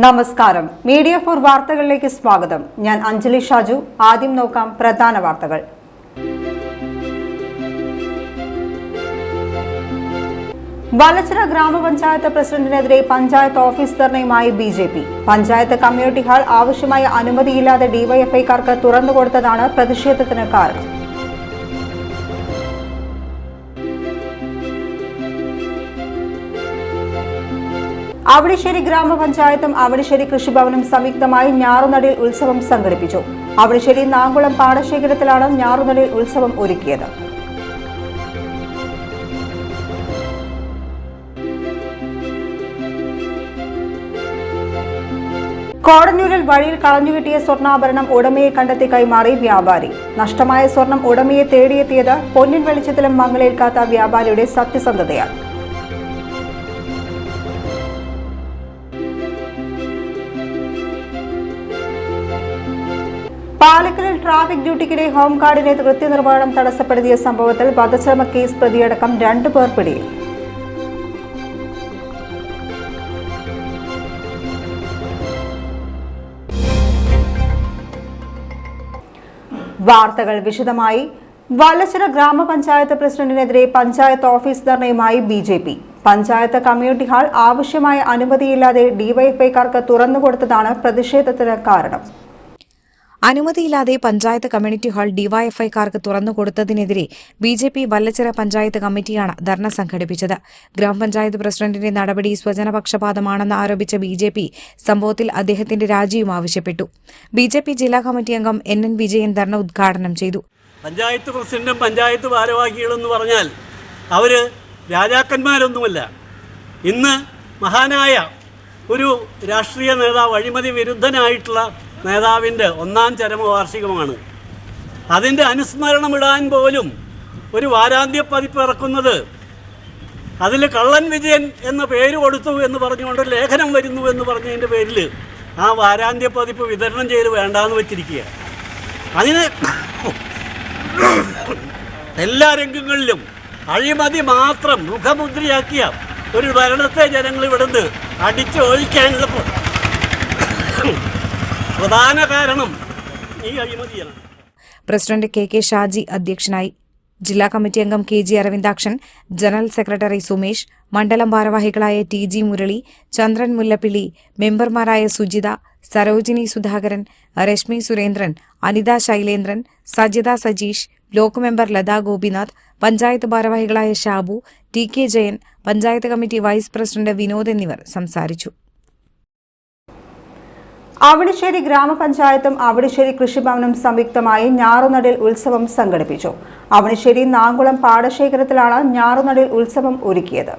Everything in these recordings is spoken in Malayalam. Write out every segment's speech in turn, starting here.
നമസ്കാരം. മീഡിയ ഫോർ വാർത്തകളിലേക്ക് സ്വാഗതം. ഞാൻ അഞ്ജലി ഷാജു. ആദ്യം നോക്കാം പ്രധാന വാർത്തകൾ. വലച്ചിറ ഗ്രാമപഞ്ചായത്ത് പ്രസിഡന്റിനെതിരെ പഞ്ചായത്ത് ഓഫീസ് ധർണയുമായി ബിജെപി. പഞ്ചായത്ത് കമ്മ്യൂണിറ്റി ഹാൾ ആവശ്യമായ അനുമതിയില്ലാതെ ഡിവൈഎഫ്ഐക്കാർക്ക് തുറന്നുകൊടുത്തതാണ് പ്രതിഷേധത്തിന് കാരണം. അവണിശ്ശേരി ഗ്രാമപഞ്ചായത്തും അവണിശ്ശേരി കൃഷിഭവനും സംയുക്തമായി ഞാറുനടിൽ ഉത്സവം സംഘടിപ്പിച്ചു. അവണിശ്ശേരി നാങ്കുളം പാടശേഖരത്തിലാണ് ഞാറുനടിൽ ഉത്സവം ഒരുക്കിയത്. കോടന്നൂരിൽ വഴിയിൽ കളഞ്ഞുകിട്ടിയ സ്വർണ്ണാഭരണം ഉടമയെ കണ്ടെത്തി കൈമാറി വ്യാപാരി. നഷ്ടമായ സ്വർണം ഉടമയെ തേടിയെത്തിയത് പൊന്നിൻ വെളിച്ചത്തിലും മങ്ങലേൽക്കാത്ത വ്യാപാരിയുടെ സത്യസന്ധതയാണ്. പാലക്കലിൽ ട്രാഫിക് ഡ്യൂട്ടിക്കിടെ ഹോംഗാർഡിനെ കൃത്യനിർവഹണം തടസ്സപ്പെടുത്തിയ സംഭവത്തിൽ വധശ്രമ കേസ് പ്രതിയടക്കം 2 പേർ പിടിയിൽ. വാർത്തകൾ വിശദമായി. വലച്ചിറ ഗ്രാമപഞ്ചായത്ത് പ്രസിഡന്റിനെതിരെ പഞ്ചായത്ത് ഓഫീസ് ധർണയുമായി ബിജെപി. പഞ്ചായത്ത് കമ്മ്യൂണിറ്റി ഹാൾ ആവശ്യമായ അനുമതിയില്ലാതെ ഡിവൈഎഫ്ഐക്കാർക്ക് തുറന്നുകൊടുത്തതാണ് പ്രതിഷേധത്തിന് കാരണം. അനുമതിയില്ലാതെ പഞ്ചായത്ത് കമ്മ്യൂണിറ്റി ഹാൾ ഡിവൈഎഫ്ഐക്കാർക്ക് തുറന്നുകൊടുത്തതിനെതിരെ ബിജെപി വല്ലച്ചിറ പഞ്ചായത്ത് കമ്മിറ്റിയാണ് ധർണ സംഘടിപ്പിച്ചത്. ഗ്രാമപഞ്ചായത്ത് പ്രസിഡന്റിന്റെ നടപടി സ്വജനപക്ഷപാതമാണെന്ന് ആരോപിച്ച ബിജെപി സംഭവത്തിൽ അദ്ദേഹത്തിന്റെ രാജിയും ആവശ്യപ്പെട്ടു. ബിജെപി ജില്ലാ കമ്മിറ്റി അംഗം NN വിജയൻ ധർണ ഉദ്ഘാടനം ചെയ്തു. പഞ്ചായത്ത് പ്രസിഡന്റും പഞ്ചായത്ത് ഭാരവാഹികളെന്ന് പറഞ്ഞാൽ അവർ രാജാക്കന്മാരൊന്നുമല്ല. ഇന്ന് മഹാനായ ഒരു രാഷ്ട്രീയ നേതാവ്, അഴിമതി വിരുദ്ധനായിട്ടുള്ള നേതാവിൻ്റെ 1-ാം ചരമവാർഷികമാണ്. അതിൻ്റെ അനുസ്മരണമിടാൻ പോലും ഒരു വാരാന്ത്യ പതിപ്പ് ഇറക്കുന്നത്, അതിൽ കള്ളൻ വിജയൻ എന്ന പേര് കൊടുത്തു എന്ന് പറഞ്ഞുകൊണ്ട് ലേഖനം വരുന്നു എന്ന് പറഞ്ഞതിൻ്റെ പേരിൽ ആ വാരാന്ത്യ പതിപ്പ് വിതരണം ചെയ്ത് വേണ്ടാന്ന് വെച്ചിരിക്കുക. അതിന് എല്ലാ രംഗങ്ങളിലും അഴിമതി മാത്രം മുഖമുദ്രയാക്കിയ ഒരു ഭരണത്തെ ജനങ്ങൾ ഇവിടുന്ന് അടിച്ചൊഴിക്കാനുള്ള പ്രധാന കാരണം ഈ അഴിമതിയാണ്. പ്രസിഡന്റ് KK ഷാജി അധ്യക്ഷനായി. ജില്ലാ കമ്മിറ്റി അംഗം KG Aravindakshan, general secretary Sumesh, മണ്ഡലം ഭാരവാഹികളായ TG മുരളി, ചന്ദ്രൻ മുല്ലപ്പിള്ളി, മെമ്പർമാരായ സുജിത, സരോജിനി സുധാകരൻ, രശ്മി സുരേന്ദ്രൻ, അനിത ശൈലേന്ദ്രൻ, സജിത സജീഷ്, ബ്ലോക്ക് മെമ്പർ ലതാ ഗോപിനാഥ്, പഞ്ചായത്ത് ഭാരവാഹികളായ Shabu, TK Jayan, panchayat committee vice president Vinod എന്നിവർ സംസാരിച്ചു. അവണിശ്ശേരി ഗ്രാമപഞ്ചായത്തും അവണിശ്ശേരി കൃഷിഭവനും സംയുക്തമായി ഞാറുനടിൽ ഉത്സവം സംഘടിപ്പിച്ചു. അവണിശ്ശേരി നാങ്കുളം പാടശേഖരത്തിലാണ് ഞാറുനടിൽ ഉത്സവം ഒരുക്കിയത്.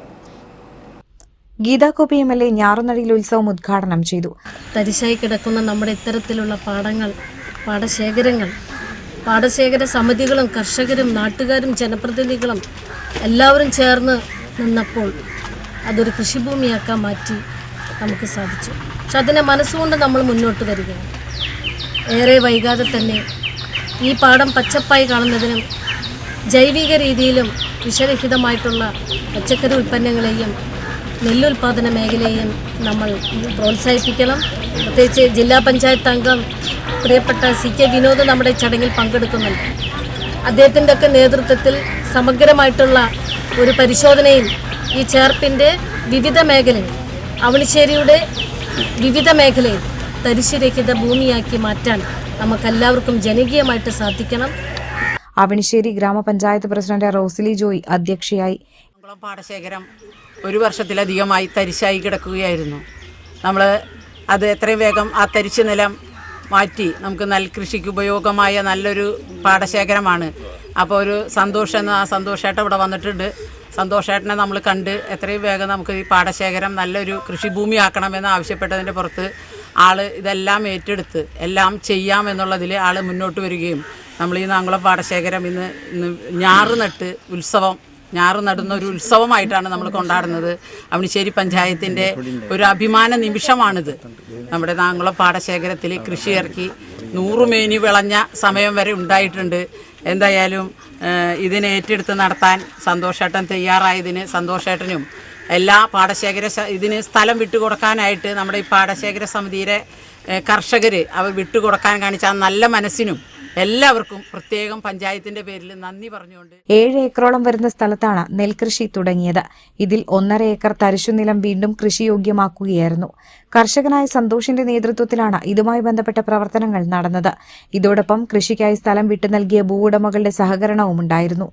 ഗീതാ കോപ്പി MLA ഞാറുനടിൽ ഉത്സവം ഉദ്ഘാടനം ചെയ്തു. തരിശായി കിടക്കുന്ന നമ്മുടെ ഇത്തരത്തിലുള്ള പാടങ്ങൾ, പാടശേഖരങ്ങൾ, പാടശേഖര സമിതികളും കർഷകരും നാട്ടുകാരും ജനപ്രതിനിധികളും എല്ലാവരും ചേർന്ന് നിന്നപ്പോൾ അതൊരു കൃഷിഭൂമിയാക്കാൻ മാറ്റി നമുക്ക് സാധിച്ചു. പക്ഷെ അതിനെ മനസ്സുകൊണ്ട് നമ്മൾ മുന്നോട്ട് വരികയാണ്. ഏറെ വൈകാതെ തന്നെ ഈ പാടം പച്ചപ്പായി കാണുന്നതിനും ജൈവിക രീതിയിലും വിഷരഹിതമായിട്ടുള്ള പച്ചക്കറി ഉൽപ്പന്നങ്ങളെയും നെല്ലുൽപാദന മേഖലയെയും നമ്മൾ പ്രോത്സാഹിപ്പിക്കണം. പ്രത്യേകിച്ച് ജില്ലാ പഞ്ചായത്ത് അംഗം പ്രിയപ്പെട്ട CK വിനോദ് നമ്മുടെ ചടങ്ങിൽ പങ്കെടുക്കുന്നുണ്ട്. അദ്ദേഹത്തിൻ്റെ ഒക്കെ നേതൃത്വത്തിൽ സമഗ്രമായിട്ടുള്ള ഒരു പരിശോധനയിൽ ഈ ചേർപ്പിൻ്റെ വിവിധ മേഖലയിൽ, അവണിശ്ശേരിയുടെ വിവിധ മേഖലയിൽ തരിശുരഹിത ഭൂമിയാക്കി മാറ്റാൻ നമുക്കെല്ലാവർക്കും ജനകീയമായിട്ട് സാധിക്കണം. അവണിശ്ശേരി ഗ്രാമപഞ്ചായത്ത് പ്രസിഡന്റ് റോസിലി ജോയ് അധ്യക്ഷയായി. പാടശേഖരം 1 വർഷത്തിലധികമായി തരിശായി കിടക്കുകയായിരുന്നു. നമ്മൾ അത് എത്രയും വേഗം ആ തരിശു നിലം മാറ്റി നമുക്ക് നെൽകൃഷിക്ക് ഉപയോഗമായ നല്ലൊരു പാടശേഖരമാണ്. അപ്പോൾ ഒരു സന്തോഷേട്ടൻ ഇവിടെ വന്നിട്ടുണ്ട്. സന്തോഷേട്ടനെ നമ്മൾ കണ്ട് എത്രയും വേഗം നമുക്ക് ഈ പാടശേഖരം നല്ലൊരു കൃഷിഭൂമിയാക്കണമെന്ന് ആവശ്യപ്പെട്ടതിൻ്റെ പുറത്ത് ഇതെല്ലാം ഏറ്റെടുത്ത് എല്ലാം ചെയ്യാമെന്നുള്ളതിൽ മുന്നോട്ട് വരികയും നമ്മൾ ഈ നാങ്കുളം പാടശേഖരം ഇന്ന് ഞാറ് നടുന്ന ഒരു ഉത്സവമായിട്ടാണ് നമ്മൾ കൊണ്ടാടുന്നത്. അവണിശ്ശേരി പഞ്ചായത്തിൻ്റെ ഒരു അഭിമാന നിമിഷമാണിത്. നമ്മുടെ നാങ്കുളം പാടശേഖരത്തിൽ കൃഷി ഇറക്കി 100 മേനി വിളഞ്ഞ സമയം വരെ ഉണ്ടായിട്ടുണ്ട്. എന്തായാലും ഇതിനെ ഏറ്റെടുത്ത് നടത്താൻ സന്തോഷേട്ടൻ തയ്യാറായതിന് സന്തോഷേട്ടനും എല്ലാ ഇതിന് സ്ഥലം വിട്ടുകൊടുക്കാനായിട്ട് നമ്മുടെ ഈ പാടശേഖര സമിതിയിലെ കർഷകർ അവർ വിട്ടുകൊടുക്കാൻ കാണിച്ച ആ നല്ല മനസ്സിനും എല്ലാവർക്കും പ്രത്യേകം പഞ്ചായത്തിന്റെ പേരിൽ നന്ദി പറഞ്ഞുകൊണ്ട് 7 ഏക്കറോളം വരുന്ന സ്ഥലത്താണ് നെൽകൃഷി തുടങ്ങിയത്. ഇതിൽ 1.5 ഏക്കർ തരിശുനിലം വീണ്ടും കൃഷിയോഗ്യമാക്കുകയായിരുന്നു. കർഷകനായ സന്തോഷിന്റെ നേതൃത്വത്തിലാണ് ഇതുമായി ബന്ധപ്പെട്ട പ്രവർത്തനങ്ങൾ നടന്നത്. ഇതോടൊപ്പം കൃഷിക്കായി സ്ഥലം വിട്ടു നൽകിയ ഭൂവുടമകളുടെ സഹകരണവും ഉണ്ടായിരുന്നു.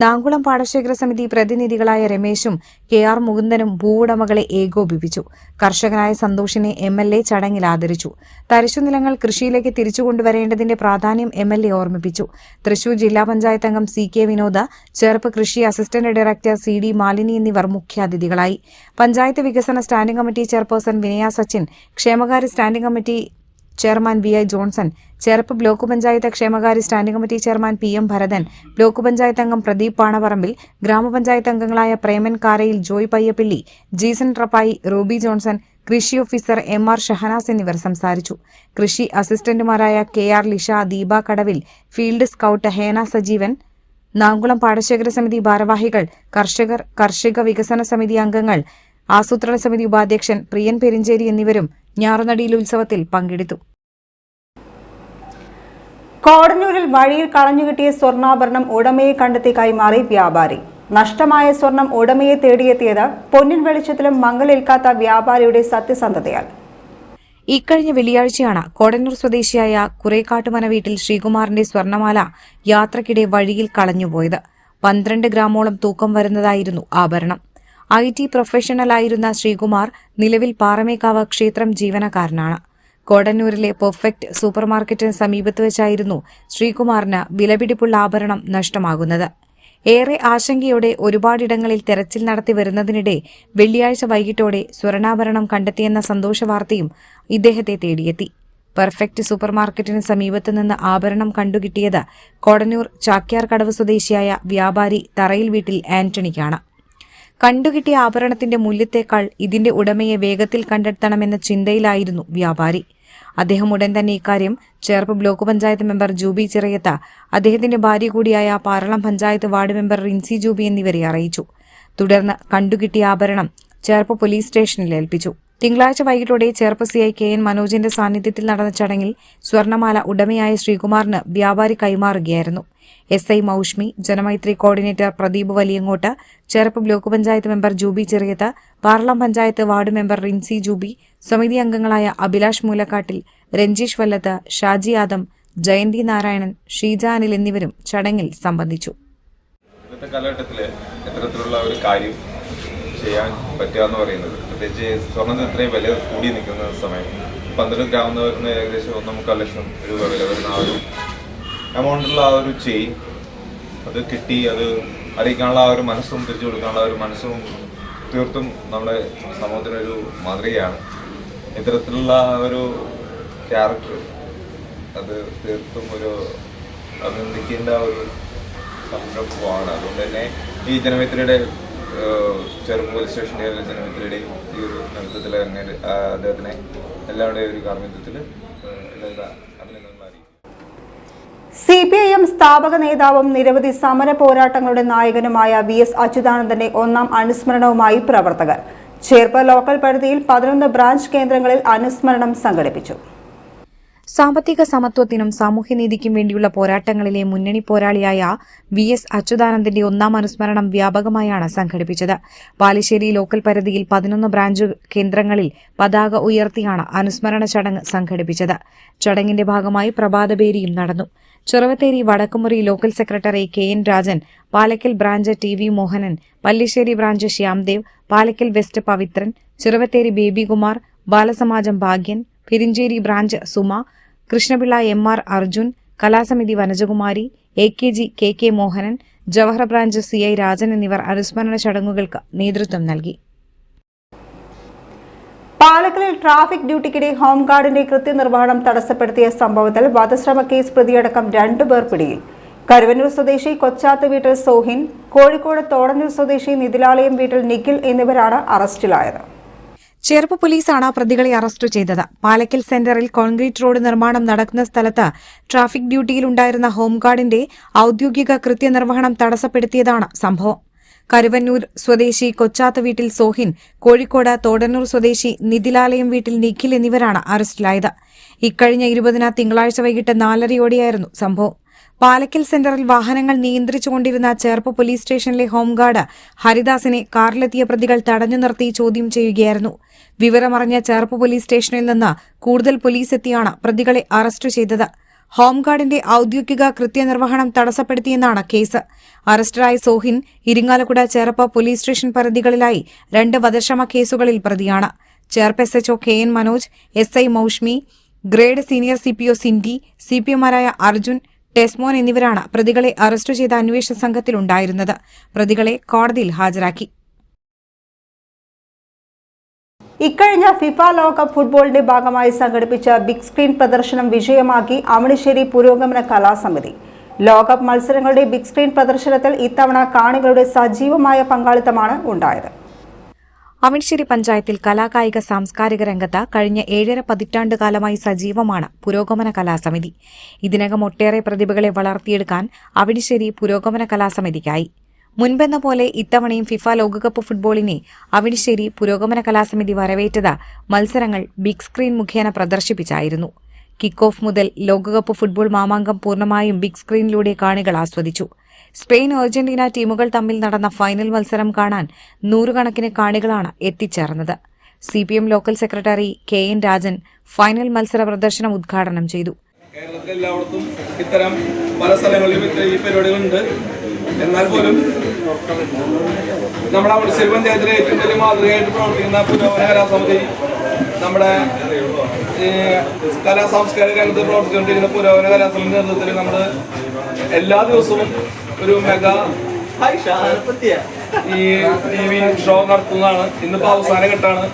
നാങ്കുളം പാടശേഖര സമിതി പ്രതിനിധികളായ രമേശും KR മുകുന്ദനും ഭൂവുടമകളെ ഏകോപിപ്പിച്ചു. കർഷകനായ സന്തോഷിനെ MLA ചടങ്ങിൽ ആദരിച്ചു. തരിശുനിലങ്ങൾ കൃഷിയിലേക്ക് തിരിച്ചുകൊണ്ടുവരേണ്ടതിന്റെ പ്രാധാന്യം MLA ഓർമ്മിപ്പിച്ചു. തൃശൂർ ജില്ലാ പഞ്ചായത്ത് അംഗം CK വിനോദ്, ചേർപ്പ് കൃഷി അസിസ്റ്റന്റ് ഡയറക്ടർ CD മാലിനി എന്നിവർ മുഖ്യാതിഥികളായി. പഞ്ചായത്ത് വികസന standing committee chairperson Vinaya Sachin, ക്ഷേമകാര്യ standing committee chairman VI Johnson, Cherpu block panchayat ക്ഷേമകാര്യ standing committee chairman PM Bharathan, block panchayat അംഗം പ്രദീപ് പാണപറമ്പിൽ, ഗ്രാമപഞ്ചായത്ത് അംഗങ്ങളായ പ്രേമൻ കാരയിൽ, ജോയ് പയ്യപ്പിള്ളി, ജീസൺ ട്രപ്പായി, റൂബി ജോൺസൺ, കൃഷി ഓഫീസർ MR ഷഹനാസ് എന്നിവർ സംസാരിച്ചു. കൃഷി അസിസ്റ്റന്റുമാരായ KR Lisha, Deepa Kadavil, field scout Hena Sajeevan, Nankulam പാടശേഖര സമിതി ഭാരവാഹികൾ, കർഷകർ, കാർഷിക വികസന സമിതി അംഗങ്ങൾ, ആസൂത്രണ സമിതി ഉപാധ്യക്ഷൻ പ്രിയൻ പെരിഞ്ചേരി എന്നിവരും ഞാറുനടിയിൽ ഉത്സവത്തിൽ പങ്കെടുത്തു. കോടന്നൂരിൽ വഴിയിൽ കളഞ്ഞുകിട്ടിയ സ്വർണ്ണാഭരണം ഉടമയെ കണ്ടെത്തി കൈമാറി വ്യാപാരി. നഷ്ടമായ സ്വർണം ഉടമയെ തേടിയെത്തിയത് പൊന്നിൻ വെളിച്ചത്തിലും മങ്ങലേൽക്കാത്ത വ്യാപാരിയുടെ സത്യസന്ധതയാൽ. ഇക്കഴിഞ്ഞ വെള്ളിയാഴ്ചയാണ് കോടന്നൂർ സ്വദേശിയായ കുറേക്കാട്ടുമന വീട്ടിൽ ശ്രീകുമാറിന്റെ സ്വർണ്ണമാല യാത്രക്കിടെ വഴിയിൽ കളഞ്ഞുപോയത്. 12 ഗ്രാമോളം തൂക്കം വരുന്നതായിരുന്നു ആഭരണം. IT പ്രൊഫഷണലായിരുന്ന ശ്രീകുമാർ നിലവിൽ പാറമേക്കാവ് ക്ഷേത്രം ജീവനക്കാരനാണ്. കോടന്നൂരിലെ പെർഫെക്റ്റ് സൂപ്പർമാർക്കറ്റിന് സമീപത്ത് വെച്ചായിരുന്നു ശ്രീകുമാറിന് വിലപിടിപ്പുള്ള ആഭരണം നഷ്ടമാകുന്നത്. ഏറെ ആശങ്കയോടെ ഒരുപാടിടങ്ങളിൽ തെരച്ചിൽ നടത്തി വരുന്നതിനിടെ വെള്ളിയാഴ്ച വൈകിട്ടോടെ സ്വർണ്ണാഭരണം കണ്ടെത്തിയെന്ന സന്തോഷവാർത്തയും ഇദ്ദേഹത്തെ തേടിയെത്തി. പെർഫെക്റ്റ് സൂപ്പർമാർക്കറ്റിന് സമീപത്ത് നിന്ന് ആഭരണം കണ്ടുകിട്ടിയത് കോടന്നൂർ ചാക്യാർ കടവ് സ്വദേശിയായ വ്യാപാരി തറയിൽ വീട്ടിൽ ആന്റണിക്കാണ്. കണ്ടുകിട്ടിയ ആഭരണത്തിന്റെ മൂല്യത്തേക്കാൾ ഇതിന്റെ ഉടമയെ വേഗത്തിൽ കണ്ടെത്തണമെന്ന ചിന്തയിലായിരുന്നു വ്യാപാരി. അദ്ദേഹം ഉടൻ തന്നെ ഇക്കാര്യം ചേർപ്പ് ബ്ലോക്ക് പഞ്ചായത്ത് മെമ്പർ ജൂബി ചിറയത്ത്, അദ്ദേഹത്തിന്റെ ഭാര്യ കൂടിയായ പാറളം പഞ്ചായത്ത് വാർഡ് മെമ്പർ റിൻസി ജൂബി എന്നിവരെ അറിയിച്ചു. തുടർന്ന് കണ്ടുകിട്ടിയ ആഭരണം ചേർപ്പ് പോലീസ് സ്റ്റേഷനിൽ ഏൽപ്പിച്ചു. തിങ്കളാഴ്ച വൈകിട്ടോടെ ചേർപ്പ് CI KN മനോജിന്റെ സാന്നിധ്യത്തിൽ നടന്ന ചടങ്ങിൽ സ്വർണ്ണമാല ഉടമയായ ശ്രീകുമാറിന് വ്യാപാരി കൈമാറുകയായിരുന്നു. SI Moushmi, Janamaithri coordinator Pradeep Valiyangott, Cherpu block panchayat member Juby Cheriyath, Parlam panchayat ward member Rincy Juby, സമിതി അംഗങ്ങളായ അഭിലാഷ് മൂലക്കാട്ടിൽ, രഞ്ജീഷ് വല്ലത്ത്, ഷാജി ആദം, ജയന്തി നാരായണൻ, ഷീജ അനിൽ എന്നിവരും ചടങ്ങിൽ സംബന്ധിച്ചു. ഇന്നത്തെ കാലഘട്ടത്തിൽ ഇത്തരത്തിലുള്ള ഒരു കാര്യം ചെയ്യാൻ പറ്റുക പറയുന്നത്, പ്രത്യേകിച്ച് സ്വർണ്ണത്തിന് ഇത്രയും വില കൂടി നിൽക്കുന്ന സമയം, 12 ഗ്രാം എന്ന് പറയുന്ന ഏകദേശം 1.25 ലക്ഷം രൂപ വില വരുന്ന ആ ഒരു എമൗണ്ടുള്ള ആ ഒരു ചെയിൻ അത് കിട്ടി, അത് അറിയിക്കാനുള്ള ആ ഒരു മനസ്സും തിരിച്ചു കൊടുക്കാനുള്ള ഒരു മനസ്സും തീർത്തും നമ്മുടെ സമൂഹത്തിനൊരു മാതൃകയാണ്. ഇത്തരത്തിലുള്ള ഒരു ക്യാരക്ടർ അത് തീർത്തും ഒരു അഭിനന്ദിക്കേണ്ട ഒരു സംരംഭമാണ്. അതുകൊണ്ട് തന്നെ ഈ ജനമിത്രയുടെ ചെറുപ്പ് പോലീസ് സ്റ്റേഷൻ്റെ ജനമിത്രയുടെ ഈ ഒരു നേതൃത്വത്തിൽ അദ്ദേഹത്തിനെ എല്ലാവരുടെയും ഒരു കാർമ്മികത്വത്തിൽ അഭിനന്ദനങ്ങൾ അറിയിക്കും. CPIM സ്ഥാപക നേതാവും നിരവധി സമര പോരാട്ടങ്ങളുടെ നായകനുമായ VS അച്യുതാനന്ദന്റെ 1ാം അനുസ്മരണവുമായി പ്രവർത്തകർ. ചേർപ്പ് ലോക്കൽ പരിധിയിൽ 11 ബ്രാഞ്ച് കേന്ദ്രങ്ങളിൽ അനുസ്മരണം സംഘടിപ്പിച്ചു. സാമ്പത്തിക സമത്വത്തിനും സാമൂഹ്യനീതിക്കും വേണ്ടിയുള്ള പോരാട്ടങ്ങളിലെ മുന്നണി പോരാളിയായ VS അച്യുതാനന്ദന്റെ 1ാം അനുസ്മരണം വ്യാപകമായാണ് സംഘടിപ്പിച്ചത്. ബാലുശ്ശേരി ലോക്കൽ പരിധിയിൽ 11 ബ്രാഞ്ച് കേന്ദ്രങ്ങളിൽ പതാക ഉയർത്തിയാണ് അനുസ്മരണ ചടങ്ങ് സംഘടിപ്പിച്ചത്. ചടങ്ങിന്റെ ഭാഗമായി പ്രഭാതപേരിയും നടന്നു. Cheruvatheri Vadakkumuri local secretary KN Rajan, Palakkal branch TV Mohanan, Pallissery branch Shyamdev, Palakkal west Pavithran, Cheruvatheri Babykumar, ബാലസമാജം ഭാഗ്യൻ, പെരിഞ്ചേരി ബ്രാഞ്ച് സുമ, കൃഷ്ണപിള്ള MR അർജുൻ, കലാസമിതി Vanajakumari, AKG KK Mohanan, Jawahar branch CI Rajan എന്നിവർ അനുസ്മരണ ചടങ്ങുകൾക്ക് നേതൃത്വം നൽകി. പാലക്കലിൽ ട്രാഫിക് ഡ്യൂട്ടിക്കിടെ ഹോംഗാർഡിന്റെ കൃത്യനിർവഹണം തടസ്സപ്പെടുത്തിയ സംഭവത്തിൽ വധശ്രമ കേസ് പ്രതിയടക്കം 2 പേർ പിടിയിൽ. കരുവന്നൂർ സ്വദേശി കൊച്ചാത്ത് വീട്ടിൽ സോഹിൻ, കോഴിക്കോട് തോടന്നൂർ സ്വദേശി നിതിലാലയം വീട്ടിൽ നിഖിൽ എന്നിവരാണ് അറസ്റ്റിലായത്. ചേർപ്പ് പോലീസാണ് പ്രതികളെ അറസ്റ്റ് ചെയ്തത്. പാലക്കൽ സെന്ററിൽ കോൺക്രീറ്റ് റോഡ് നിർമ്മാണം നടക്കുന്ന സ്ഥലത്ത് ട്രാഫിക് ഡ്യൂട്ടിയിലുണ്ടായിരുന്ന ഹോംഗാർഡിന്റെ ഔദ്യോഗിക കൃത്യനിർവഹണം തടസ്സപ്പെടുത്തിയതാണ് സംഭവം. കരുവന്നൂർ സ്വദേശി കൊച്ചാത്ത വീട്ടിൽ സോഹിൻ, കോഴിക്കോട് തോടന്നൂർ സ്വദേശി നിതിലാലയം വീട്ടിൽ നിഖിൽ എന്നിവരാണ് അറസ്റ്റിലായത്. ഇക്കഴിഞ്ഞ 20 തിങ്കളാഴ്ച വൈകിട്ട് 4:30 സംഭവം. പാലക്കൽ സെന്ററിൽ വാഹനങ്ങൾ നിയന്ത്രിച്ചുകൊണ്ടിരുന്ന ചേർപ്പ് പോലീസ് സ്റ്റേഷനിലെ ഹോംഗാർഡ് ഹരിദാസിനെ കാറിലെത്തിയ പ്രതികൾ തടഞ്ഞു നിർത്തി ചോദ്യം ചെയ്യുകയായിരുന്നു. വിവരമറിഞ്ഞ ചേർപ്പ് പോലീസ് സ്റ്റേഷനിൽ നിന്ന് കൂടുതൽ പോലീസ് എത്തിയാണ് പ്രതികളെ അറസ്റ്റ് ചെയ്തത്. ഹോംഗാർഡിന്റെ ഔദ്യോഗിക കൃത്യനിർവഹണം തടസ്സപ്പെടുത്തിയെന്നാണ് കേസ്. അറസ്റ്റിലായ സോഹിൻ ഇരിങ്ങാലക്കുട ചേർപ്പ് പോലീസ് സ്റ്റേഷൻ പരിധികളിലായി 2 വധശ്രമ കേസുകളിൽ പ്രതിയാണ്. Cherpu SHO KN Manoj, SI Moushmi, grade senior CPO Cindy, CPOമാരായ അർജുൻ, ടെസ്മോൻ എന്നിവരാണ് പ്രതികളെ അറസ്റ്റ് ചെയ്ത അന്വേഷണ സംഘത്തിലുണ്ടായിരുന്നത്. പ്രതികളെ കോടതിയിൽ ഹാജരാക്കി. ഇക്കഴിഞ്ഞ ഫിഫ ലോകകപ്പ് ഫുട്ബോളിന്റെ ഭാഗമായി സംഘടിപ്പിച്ച ബിഗ് സ്ക്രീൻ പ്രദർശനം വിജയമാക്കി അമിണിശ്ശേരി പുരോഗമന കലാസമിതി. ലോകകപ്പ് മത്സരങ്ങളുടെ ബിഗ് സ്ക്രീൻ പ്രദർശനത്തിൽ ഇത്തവണ കാണികളുടെ സജീവമായ പങ്കാളിത്തമാണ് ഉണ്ടായത്. അമിണിശ്ശേരി പഞ്ചായത്തിൽ കലാകായിക സാംസ്കാരിക രംഗത്ത് കഴിഞ്ഞ 7.5 പതിറ്റാണ്ട് കാലമായി സജീവമാണ് പുരോഗമന കലാസമിതി. ഇതിനകം ഒട്ടേറെ പ്രതിഭകളെ വളർത്തിയെടുക്കാൻ അമിണിശ്ശേരി പുരോഗമന കലാസമിതിക്കായി. മുൻപെന്ന പോലെ ഇത്തവണയും ഫിഫ ലോകകപ്പ് ഫുട്ബോളിനെ അമിണിശ്ശേരി പുരോഗമന കലാസമിതി വരവേറ്റത് മത്സരങ്ങൾ ബിഗ് സ്ക്രീൻ മുഖേന പ്രദർശിപ്പിച്ചായിരുന്നു. കിക്ക് ഓഫ് മുതൽ ലോകകപ്പ് ഫുട്ബോൾ മാമാങ്കം പൂർണ്ണമായും ബിഗ് സ്ക്രീനിലൂടെ കാണികൾ ആസ്വദിച്ചു. സ്പെയിൻ അർജന്റീന ടീമുകൾ തമ്മിൽ നടന്ന ഫൈനൽ മത്സരം കാണാൻ 100 കണക്കിന് കാണികളാണ് എത്തിച്ചേർന്നത്. CPM local secretary KN Rajan final മത്സര പ്രദർശനം ഉദ്ഘാടനം ചെയ്തു. കേരളത്തിൽ എല്ലായിടത്തും ഇത്തരം പല സ്ഥലങ്ങളിലും ഈ പരിപാടികളുണ്ട്. എന്നാൽ പോലും നമ്മുടെ അമിണിശ്ശേരി പഞ്ചായത്തിലെ ഏറ്റവും വലിയ മാതൃകയായിട്ട് പ്രവർത്തിക്കുന്ന പുരോഗമന കലാസമിതി, നമ്മുടെ കലാ സാംസ്കാരിക രംഗത്ത് പ്രവർത്തിച്ചുകൊണ്ടിരിക്കുന്ന പുരോഗമന കലാസമിതി നേതൃത്വത്തിൽ നമ്മൾ എല്ലാ ദിവസവും ഒരു മെഗാ ഈ TV ഷോ നടത്തുന്നതാണ്. ഇന്നിപ്പോൾ അവസാന ഘട്ടമാണ്.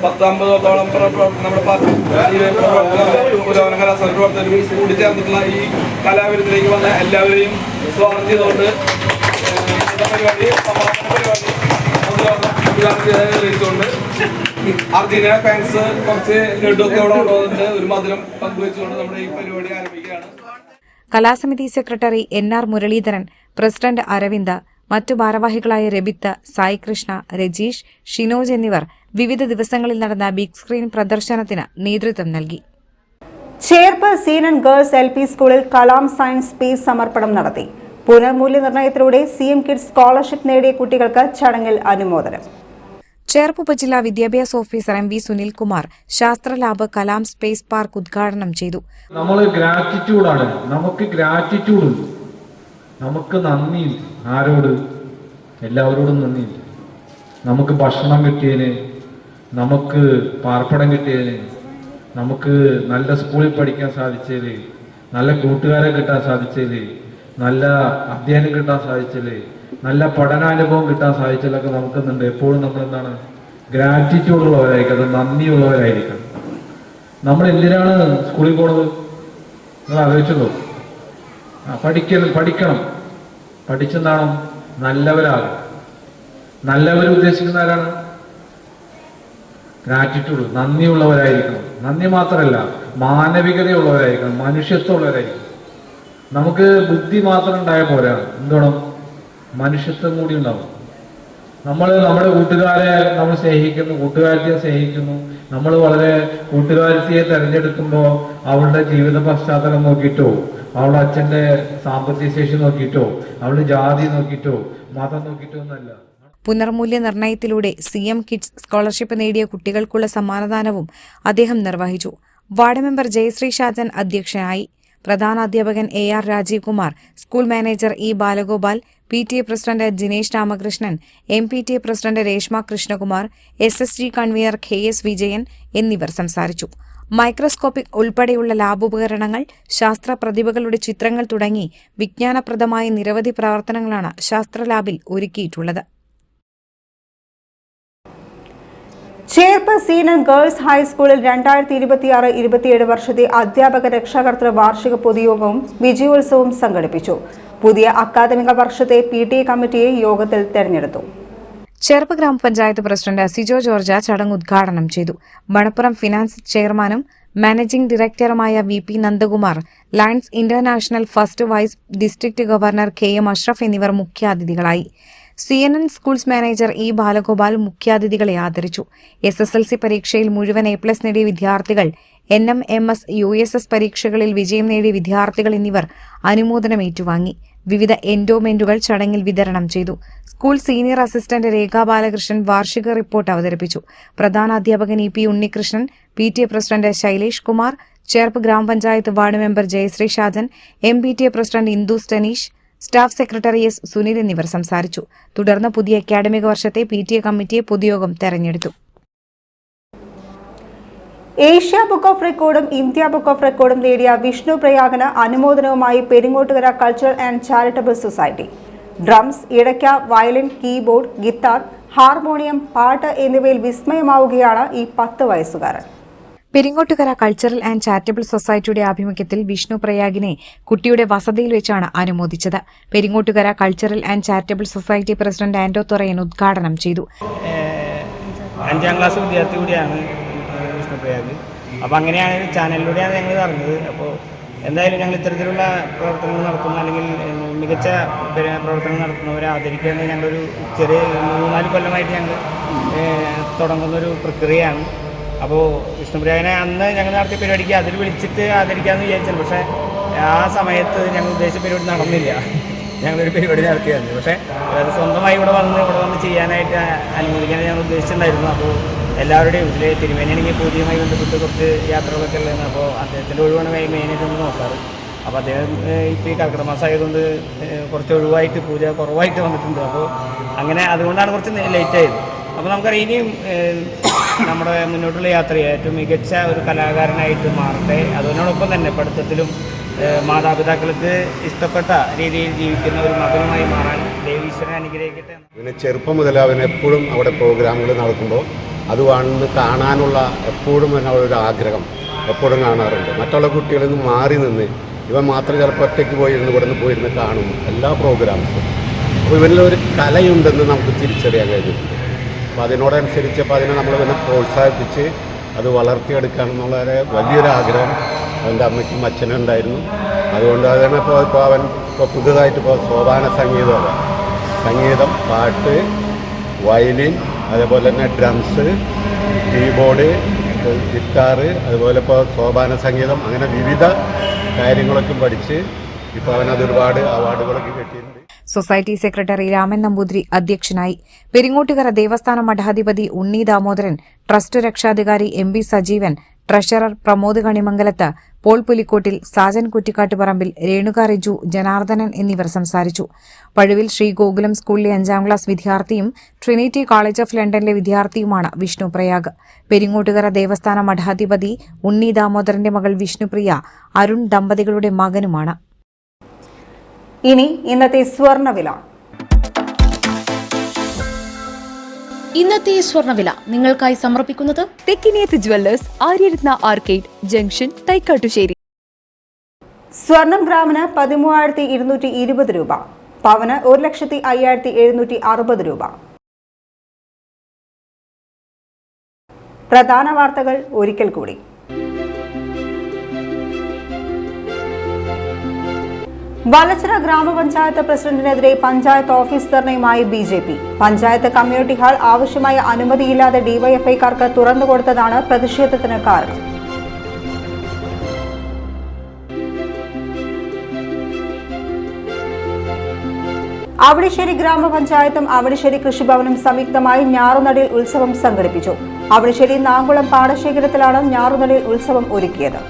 10-50ഓളം നമ്മുടെ പുരോഗമന കലാസമിതി പ്രവർത്തകർ കൂടി ചേർന്നിട്ടുള്ള ഈ കലാവിരുദ്ധിലേക്ക് വന്ന എല്ലാവരെയും സ്വാഗതം ചെയ്തുകൊണ്ട് പരിപാടി അറിയിച്ചുകൊണ്ട് അർജന്റീന ഫാൻസ് കുറച്ച് ലഡുക്കെ അവിടെ കൊണ്ടുവന്നിട്ട് ഒരു മധുരം പങ്കുവെച്ചുകൊണ്ട് നമ്മുടെ ഈ പരിപാടി ആരംഭിക്കുകയാണ്. കലാസമിതി secretary NR Muraleedharan, president Aravind, മറ്റു ഭാരവാഹികളായ രബിത്ത്, സായി കൃഷ്ണ, രജീഷ്, ഷിനോജ് എന്നിവർ വിവിധ ദിവസങ്ങളിൽ നടന്ന ബിഗ് സ്ക്രീൻ പ്രദർശനത്തിന് നേതൃത്വം നൽകി. ചേർപ്പ് സീനൻ ഗേൾസ് LP സ്കൂളിൽ കലാം സയൻസ് സ്പേസ് സമർപ്പണം നടത്തി. പുനർമൂല്യനിർണ്ണയത്തിലൂടെ CM കിഡ്സ് സ്കോളർഷിപ്പ് നേടിയ കുട്ടികൾക്ക് ചടങ്ങിൽ അനുമോദനം. ചേർപ്പ് ഉപജില്ലാ വിദ്യാഭ്യാസ ഓഫീസർ MV സുനിൽകുമാർ ശാസ്ത്ര ലാബ് കലാം സ്പേസ് പാർക്ക് ഉദ്ഘാടനം ചെയ്തു. നമ്മൾ ഗ്രാറ്റിറ്റ്യൂഡാണ്, നമുക്ക് ഗ്രാറ്റിറ്റ്യൂഡ്, നമുക്ക് നന്ദി. ആരോട്? എല്ലാവരോടും നന്ദി. നമുക്ക് ഭക്ഷണം കിട്ടിയതിന്, നമുക്ക് പാർപ്പിടം കിട്ടിയതിന്, നമുക്ക് നല്ല സ്കൂളിൽ പഠിക്കാൻ സാധിച്ചതിൽ, നല്ല കൂട്ടുകാരെ കിട്ടാൻ സാധിച്ചതിൽ, നല്ല അധ്യയനം കിട്ടാൻ സാധിച്ചതിൽ, നല്ല പഠനാനുഭവം കിട്ടാൻ സാധിച്ചതിലൊക്കെ നമുക്കെന്നുണ്ട്. എപ്പോഴും നമ്മൾ എന്താണ്? ഗ്രാറ്റിറ്റ്യൂഡ് ഉള്ളവരായിരിക്കണം, അത് നന്ദിയുള്ളവരായിരിക്കണം. നമ്മൾ എന്തിനാണ് സ്കൂളിൽ പോണത്? നിങ്ങൾ ആലോചിച്ചല്ലോ. പഠിക്കണം. പഠിച്ചെന്താണ്? നല്ലവരാകും. നല്ലവർ ഉദ്ദേശിക്കുന്ന ആരാണ്? ഗ്രാറ്റിറ്റ്യൂഡ്, നന്ദിയുള്ളവരായിരിക്കണം. നന്ദി മാത്രമല്ല, മാനവികതയുള്ളവരായിരിക്കണം, മനുഷ്യത്വമുള്ളവരായിരിക്കണം. നമുക്ക് ബുദ്ധി മാത്രം ഉണ്ടായാൽ പോരാ, എന്തുവേണം? മനുഷ്യത്വം കൂടി ഉണ്ടാവും. നമ്മൾ നമ്മുടെ കൂട്ടുകാരെ നമ്മൾ സ്നേഹിക്കുന്നു, കൂട്ടുകാരത്തിയെ സ്നേഹിക്കുന്നു. നമ്മൾ വളരെ കൂട്ടുകാരത്തിയെ തിരഞ്ഞെടുക്കുമ്പോൾ അവളുടെ ജീവിത പശ്ചാത്തലം നോക്കിയിട്ടോ, അവളുടെ അച്ഛൻ്റെ സാമ്പത്തിക ശേഷി നോക്കിയിട്ടോ, അവളുടെ ജാതി നോക്കിയിട്ടോ, മതം നോക്കിയിട്ടോ ഒന്നല്ല. പുനർമൂല്യനിർണ്ണയത്തിലൂടെ CM കിഡ്സ് സ്കോളർഷിപ്പ് നേടിയ കുട്ടികൾക്കുള്ള സമ്മാനദാനവും അദ്ദേഹം നിർവഹിച്ചു. വാർഡ് മെമ്പർ ജയശ്രീ ഷാജൻ അധ്യക്ഷനായി. പ്രധാനാധ്യാപകൻ AR Rajeev Kumar, school manager E Balagopal, PTA president Jinesh Ramakrishnan, MPTA president Reshma Krishnakumar, SSG convener KS Vijayan എന്നിവർ സംസാരിച്ചു. മൈക്രോസ്കോപ്പിക് ഉൾപ്പെടെയുള്ള ലാബ് ഉപകരണങ്ങൾ, ശാസ്ത്ര പ്രതിഭകളുടെ ചിത്രങ്ങൾ തുടങ്ങി വിജ്ഞാനപ്രദമായ നിരവധി പ്രവർത്തനങ്ങളാണ് ശാസ്ത്ര ലാബിൽ ഒരുക്കിയിട്ടുള്ളത്. ചേർപ്പ് സീനൻ ഗേൾസ് ഹൈസ്കൂളിൽ 2026-27 വർഷത്തെ അധ്യാപക രക്ഷാകർതൃ വാർഷിക പൊതുയോഗവും വിജയോത്സവവും സംഘടിപ്പിച്ചു. പുതിയ അക്കാദമിക വർഷത്തെ PTA കമ്മിറ്റിയെ യോഗത്തിൽ തെരഞ്ഞെടുത്തു. ചേർപ്പ് ഗ്രാമപഞ്ചായത്ത് പ്രസിഡന്റ് സിജോ ജോർജ ചടങ്ങ് ഉദ്ഘാടനം ചെയ്തു. മണപ്പുറം ഫിനാൻസ് ചെയർമാനും മാനേജിംഗ് ഡയറക്ടറുമായ VP Nandakumar, Lions international first vice district governor KM Ashraf എന്നിവർ മുഖ്യാതിഥികളായി. CNN schools manager E Balagopal മുഖ്യാതിഥികളെ ആദരിച്ചു. SSLC പരീക്ഷയിൽ മുഴുവൻ A+ നേടിയ വിദ്യാർത്ഥികൾ, NM, MS, USS പരീക്ഷകളിൽ വിജയം നേടിയ വിദ്യാർത്ഥികൾ എന്നിവർ അനുമോദനം ഏറ്റുവാങ്ങി. വിവിധ എൻഡോമെന്റുകൾ ചടങ്ങിൽ വിതരണം ചെയ്തു. School senior assistant Rekha Balakrishnan വാർഷിക റിപ്പോർട്ട് അവതരിപ്പിച്ചു. പ്രധാനാധ്യാപകൻ EP Unnikrishnan, PTA president Shailesh Kumar, Cherpu ഗ്രാമപഞ്ചായത്ത് ward member Jayasree Shajan, MPTA president Indu Stanish, staff secretary S. Sunil എന്നിവർ സംസാരിച്ചു. തുടർന്ന് പുതിയ അക്കാഡമിക വർഷത്തെ PTA കമ്മിറ്റിയെ പൊതുയോഗം തെരഞ്ഞെടുത്തു. ഏഷ്യ ബുക്ക് ഓഫ് റെക്കോർഡും ഇന്ത്യ ബുക്ക് ഓഫ് റെക്കോർഡും നേടിയ വിഷ്ണു പ്രയാഗിന് അനുമോദനവുമായി Peringottukara cultural and charitable society. Drums, ഇടയ്ക്ക, വയലിൻ, കീബോർഡ്, ഗിത്താർ, ഹാർമോണിയം, പാട്ട് എന്നിവയിൽ വിസ്മയമാവുകയാണ് ഈ 10 വയസ്സുകാരൻ. പെരിങ്ങോട്ടുകര കൾച്ചറൽ ആൻഡ് ചാരിറ്റബിൾ സൊസൈറ്റിയുടെ ആഭിമുഖ്യത്തിൽ വിഷ്ണു പ്രയാഗിനെ കുട്ടിയുടെ വസതിയിൽ വെച്ചാണ് അനുമോദിച്ചത്. Peringottukara cultural and charitable society president Anto Thorayan ഉദ്ഘാടനം ചെയ്തു. 5ാം ക്ലാസ് വിദ്യാർത്ഥി കൂടിയാണ് വിഷ്ണു പ്രയാഗ്. അപ്പോൾ അങ്ങനെയാണ് ചാനലിലൂടെയാണ് ഞങ്ങൾ അറിഞ്ഞത്. അപ്പോൾ എന്തായാലും ഞങ്ങൾ ഇത്തരത്തിലുള്ള പ്രവർത്തനങ്ങൾ നടത്തുന്ന അല്ലെങ്കിൽ മികച്ച പ്രവർത്തനങ്ങൾ നടത്തുന്നവരെ ആദരിക്കുകയാണ് ഞങ്ങളൊരു ചെറിയ 3-4 കൊല്ലമായിട്ട് ഞങ്ങൾ തുടങ്ങുന്നൊരു പ്രക്രിയയാണ്. അപ്പോൾ വിഷ്ണുപ്രയാഗിനെ അന്ന് ഞങ്ങൾ നടത്തിയ പരിപാടിക്ക് അതിൽ വിളിച്ചിട്ട് ആദരിക്കാമെന്ന് വിചാരിച്ചത്. പക്ഷേ ആ സമയത്ത് ഞങ്ങൾ ഉദ്ദേശിച്ച പരിപാടി നടന്നില്ല. ഞങ്ങളൊരു പരിപാടി നടത്തിയായിരുന്നു. പക്ഷേ അത് സ്വന്തമായി ഇവിടെ വന്ന് ചെയ്യാനായിട്ട് അനുമോദിക്കാൻ ഞങ്ങൾ ഉദ്ദേശിച്ചിട്ടുണ്ടായിരുന്നു. അപ്പോൾ എല്ലാവരുടെയും ഇതിൽ തിരുമേനിയാണെങ്കിൽ പൂജയുമായി ബന്ധപ്പെട്ട് കുറച്ച് യാത്രകളൊക്കെ ഉള്ളതാണ്. അപ്പോൾ അദ്ദേഹത്തിൻ്റെ ഒഴിവാണ് മെയിനായിട്ട് നമ്മൾ നോക്കാറ്. അപ്പോൾ അദ്ദേഹം ഇപ്പോൾ ഈ കർക്കിടക മാസം ആയതുകൊണ്ട് കുറച്ച് ഒഴിവായിട്ട് പൂജ കുറവായിട്ട് വന്നിട്ടുണ്ട്. അപ്പോൾ അങ്ങനെ അതുകൊണ്ടാണ് കുറച്ച് ലേറ്റായത്. അപ്പോൾ നമുക്കറിയാം ഇനിയും നമ്മുടെ മുന്നോട്ടുള്ള യാത്രയെ ഏറ്റവും മികച്ച ഒരു കലാകാരനായിട്ട് മാറട്ടെ. അതിനോടൊപ്പം തന്നെ പഠിത്തത്തിലും മാതാപിതാക്കൾക്ക് ഇഷ്ടപ്പെട്ട രീതിയിൽ ജീവിക്കുന്ന ഒരു മകനുമായി മാറാൻ ദേവീശ്വരനെ അനുഗ്രഹിക്കട്ടെ. പിന്നെ ചെറുപ്പം മുതൽ അവൻ എപ്പോഴും അവിടെ പ്രോഗ്രാമുകൾ നടക്കുമ്പോൾ അത് വന്ന് കാണാനുള്ള എപ്പോഴും ഒരു ആഗ്രഹം എപ്പോഴും കാണാറുണ്ട്. മറ്റുള്ള കുട്ടികളിൽ നിന്ന് മാറി നിന്ന് ഇവൻ മാത്രം ചിലപ്പോൾ ഒറ്റയ്ക്ക് പോയിരുന്ന് ഇവിടെ നിന്ന് പോയിരുന്ന് കാണും എല്ലാ പ്രോഗ്രാംസും. അപ്പോൾ ഇവനിലൊരു കലയുണ്ടെന്ന് നമുക്ക് തിരിച്ചറിയാൻ കഴിഞ്ഞിട്ടുണ്ട്. അപ്പോൾ അതിനോടനുസരിച്ച് അപ്പോൾ അതിനെ നമ്മൾ പിന്നെ പ്രോത്സാഹിപ്പിച്ച് അത് വളർത്തിയെടുക്കണം വലിയൊരു ആഗ്രഹം അവൻ്റെ അമ്മയ്ക്കും അച്ഛനും ഉണ്ടായിരുന്നു. അതുകൊണ്ട് അതിനെ ഇപ്പോൾ അവൻ പുതുതായിട്ട് സോപാന സംഗീതം, പാട്ട്, വയലിൻ, അതേപോലെ തന്നെ ഡ്രംസ്, കീബോർഡ്, ഗിത്താറ്, അതുപോലെ ഇപ്പോൾ സോപാന സംഗീതം, അങ്ങനെ വിവിധ കാര്യങ്ങളൊക്കെ പഠിച്ച് ഇപ്പോൾ അവനത് ഒരുപാട് അവാർഡുകളൊക്കെ കിട്ടിയിട്ടുണ്ട്. സൊസൈറ്റി സെക്രട്ടറി രാമൻ നമ്പൂതിരി അധ്യക്ഷനായി. പെരിങ്ങോട്ടുകര ദേവസ്ഥാന മഠാധിപതി ഉണ്ണി ദാമോദരൻ, ട്രസ്റ്റ് രക്ഷാധികാരി MB സജീവൻ, ട്രഷറർ പ്രമോദ് കണിമംഗലത്ത്, പോൾ പുലിക്കോട്ടിൽ, സാജൻ കുറ്റിക്കാട്ടുപറമ്പിൽ, രേണുക റിജു, ജനാർദ്ദനൻ എന്നിവർ സംസാരിച്ചു. പഴുവിൽ ശ്രീ ഗോകുലം സ്കൂളിലെ 5ാം ക്ലാസ് വിദ്യാർത്ഥിയും ട്രിനിറ്റി കോളേജ് ഓഫ് ലണ്ടനിലെ വിദ്യാർത്ഥിയുമാണ് വിഷ്ണു പ്രയാഗ്. പെരിങ്ങോട്ടുകര ദേവസ്ഥാന മഠാധിപതി ഉണ്ണി ദാമോദരന്റെ മകൾ വിഷ്ണുപ്രിയ അരുൺ ദമ്പതികളുടെ മകനുമാണ്. ഇനി ഇന്നത്തെ സ്വർണ്ണവില. ഇന്നത്തെ സ്വർണ്ണവില നിങ്ങൾക്കായി സമർപ്പിക്കുന്നത് Thekkiniyath jewellers, Aryaratna arcade junction, Thaikkattussery. സ്വർണം ഗ്രാമിന് 13,220 രൂപ, പവന് 1,05,760 രൂപ. പ്രധാന വാർത്തകൾ ഒരിക്കൽ കൂടി. വലച്ചിറ ഗ്രാമപഞ്ചായത്ത് പ്രസിഡന്റിനെതിരെ പഞ്ചായത്ത് ഓഫീസ് ധർണയുമായി BJP. പഞ്ചായത്ത് കമ്മ്യൂണിറ്റി ഹാൾ ആവശ്യമായ അനുമതിയില്ലാതെ ഡിവൈഎഫ്ഐക്കാർക്ക് തുറന്നുകൊടുത്തതാണ് പ്രതിഷേധത്തിന് കാരണം. അവണിശ്ശേരി ഗ്രാമപഞ്ചായത്തും അവണിശ്ശേരി കൃഷിഭവനും സംയുക്തമായി ഞാറുനടിൽ ഉത്സവം സംഘടിപ്പിച്ചു. അവണിശ്ശേരി നാങ്കുളം പാടശേഖരത്തിലാണ് ഞാറുനടിൽ ഉത്സവം ഒരുക്കിയത്.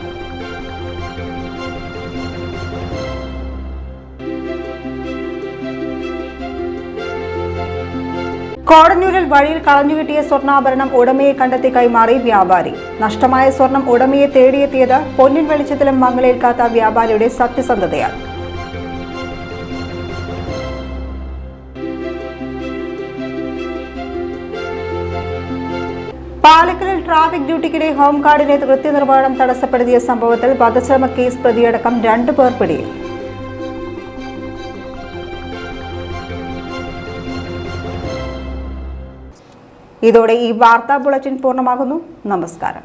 കോടന്നൂരിൽ വഴിയിൽ കളഞ്ഞുകിട്ടിയ സ്വർണ്ണാഭരണം ഉടമയെ കണ്ടെത്തി കൈമാറി വ്യാപാരി. നഷ്ടമായ സ്വർണം ഉടമയെ തേടിയെത്തിയത് പൊന്നിൻ വെളിച്ചത്തിലും മങ്ങലേൽക്കാത്ത വ്യാപാരിയുടെ സത്യസന്ധതയാണ്. പാലക്കലിൽ ട്രാഫിക് ഡ്യൂട്ടിക്കിടെ ഹോംഗാർഡിനെ കൃത്യനിർവഹണം തടസ്സപ്പെടുത്തിയ സംഭവത്തിൽ വധശ്രമ കേസ് പ്രതിയടക്കം 2 പേർ പിടിയിൽ. ഇതോടെ ഈ വാർത്താ ബുള്ളറ്റിൻ പൂർണ്ണമാകുന്നു. നമസ്കാരം.